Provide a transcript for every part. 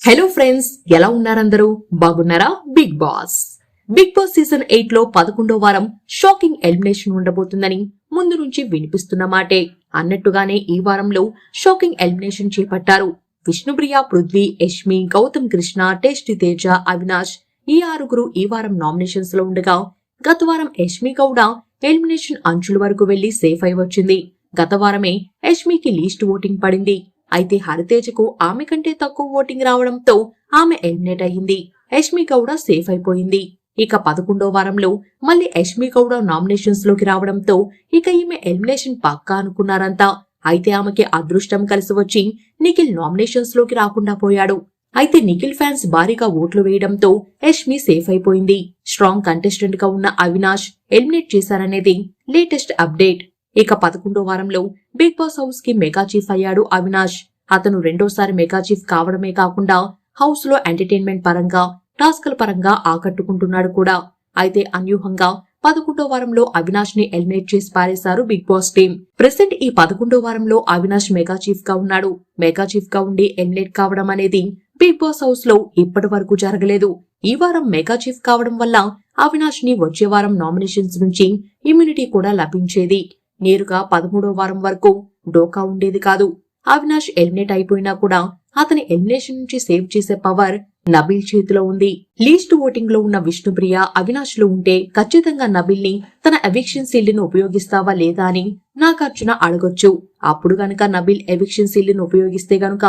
Hello friends, ఎలా ఉన్నారందరూ? బాగున్నారా? Big boss season 8 లో 11వ వారం షాకింగ్ ఎలిమినేషన్ ఉండబోతుందని ముందు నుంచి వినిపిస్తున్న మాటే. అన్నట్టుగానే ఈ వారంలో షాకింగ్ ఎలిమినేషన్ చేపట్టారు. విష్ణుప్రియ, పృథ్వీ, యష్మి, గౌతమ్ కృష్ణ, టేస్టీ తేజ, అవినాష్ ఈ ఆరుగురు ఈ వారం నామినేషన్స్ లో ఉండగా, గత వారం యష్మి గౌడ ఎలిమినేషన్ అంచుల వరకు వెళ్లి సేఫ్ అయి వచ్చింది. గత వారమే యష్మికి లీస్ట్ ఓటింగ్ పడింది. అయితే హరితేజకు ఆమె కంటే తక్కువ ఓటింగ్ రావడంతో ఆమె ఎలిమినేట్ అయ్యింది. యష్మి గౌడ సేఫ్ అయిపోయింది. ఇక 11వ వారంలో మళ్ళీ యష్మి గౌడ నామినేషన్స్ లోకి రావడంతో ఇక ఈమె ఎలిమినేషన్ పక్కా అనుకున్నారంతా. అయితే ఆమెకి అదృష్టం కలిసి వచ్చి నిఖిల్ నామినేషన్స్ లోకి రాకుండా పోయాడు. అయితే నిఖిల్ ఫ్యాన్స్ భారీగా ఓట్లు వేయడంతో యష్మి సేఫ్ అయిపోయింది. స్ట్రాంగ్ కంటెస్టెంట్ గా ఉన్న అవినాష్ ఎలిమినేట్ చేశారనేది లేటెస్ట్ అప్డేట్. ఇక 11వ వారంలో బిగ్ బాస్ హౌస్ కి మెగా చీఫ్ అయ్యాడు అవినాష్. అతను రెండోసారి మెగా చీఫ్ కావడమే కాకుండా హౌస్ లో ఎంటర్టైన్మెంట్ పరంగా, టాస్క్ల పరంగా ఆకట్టుకుంటున్నాడు కూడా. అయితే అన్యూహంగా 11వ వారంలో అవినాష్ ని ఎలిమినేట్ చేసి పారేశారు బిగ్ బాస్ టీం. ప్రెసెంట్ ఈ 11వ వారంలో అవినాష్ మెగా చీఫ్ గా ఉన్నాడు. మెగా చీఫ్ గా ఉండి ఎలిమినేట్ కావడం అనేది బిగ్ బాస్ హౌస్ లో ఇప్పటి వరకు జరగలేదు. ఈ వారం మెగా చీఫ్ కావడం వల్ల అవినాష్ ని వచ్చే వారం నామినేషన్స్ నుంచి ఇమ్యూనిటీ కూడా లభించేది. నేరుగా 13వ వారం వరకు డోకా ఉండేది కాదు. అవినాష్ ఎలిమినేట్ అయిపోయినా కూడా అతని ఎలిమినేషన్ నుంచి సేవ్ చేసే పవర్ నబీల్ చేతిలో ఉంది. లీస్ట్ ఓటింగ్ లో ఉన్న విష్ణుప్రియ, అవినాష్ లో ఉంటే ఖచ్చితంగా నబీల్ ని తన ఎవిక్షన్ సీల్డ్ ను ఉపయోగిస్తావా లేదా అని నాగార్జున అడగొచ్చు. అప్పుడు గనక నబీల్ ఎవిక్షన్ సీల్డ్ ను ఉపయోగిస్తే గనుక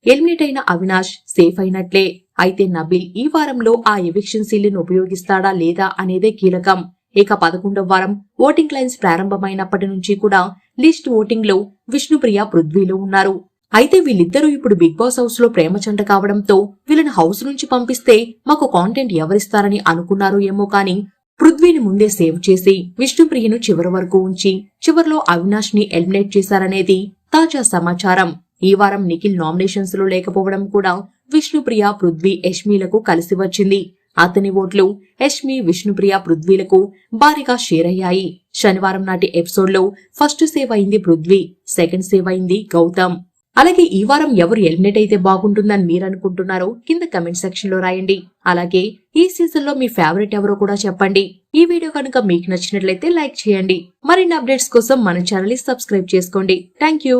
ఎలిమినేట్ అయిన అవినాష్ సేఫ్ అయినట్లే. అయితే నబీల్ ఈ వారంలో ఆ ఎవిక్షన్ సీల్డ్ ను ఉపయోగిస్తాడా లేదా అనేదే కీలకం. ఇక 11వ వారం ఓటింగ్ లైన్స్ ప్రారంభమైనప్పటి నుంచి కూడా లిస్ట్ ఓటింగ్ లో విష్ణుప్రియ, పృథ్వీలు ఉన్నారు. అయితే వీళ్ళిద్దరూ ఇప్పుడు బిగ్ బాస్ హౌస్ లో ప్రేమ చంట కావడంతో వీళ్ళని హౌస్ నుంచి పంపిస్తే మాకు కాంటెంట్ ఎవరిస్తారని అనుకున్నారు ఏమో కానీ పృథ్వీని ముందే సేవ్ చేసి విష్ణుప్రియను చివరి వరకు ఉంచి చివరిలో అవినాష్ ని ఎలిమినేట్ చేశారనేది తాజా సమాచారం. ఈ వారం నిఖిల్ నామినేషన్స్ లో లేకపోవడం కూడా విష్ణుప్రియ, పృథ్వీ, యష్మిలకు కలిసి వచ్చింది. అతని ఓట్లు యష్మి, విష్ణుప్రియ, పృథ్వీలకు భారీగా షేర్ అయ్యాయి. శనివారం నాటి ఎపిసోడ్ లో ఫస్ట్ సేవ్ అయింది పృథ్వీ, సెకండ్ సేవ్ అయింది గౌతమ్. అలాగే ఈ వారం ఎవరు ఎలిమినేట్ అయితే బాగుంటుందని మీరు అనుకుంటున్నారో కింద కమెంట్ సెక్షన్ లో రాయండి. అలాగే ఈ సీజన్ లో మీ ఫేవరెట్ ఎవరో కూడా చెప్పండి. ఈ వీడియో కనుక మీకు నచ్చినట్లయితే లైక్ చేయండి. మరిన్ని అప్డేట్స్ కోసం మన ఛానల్ ని సబ్స్క్రైబ్ చేసుకోండి. Thank you.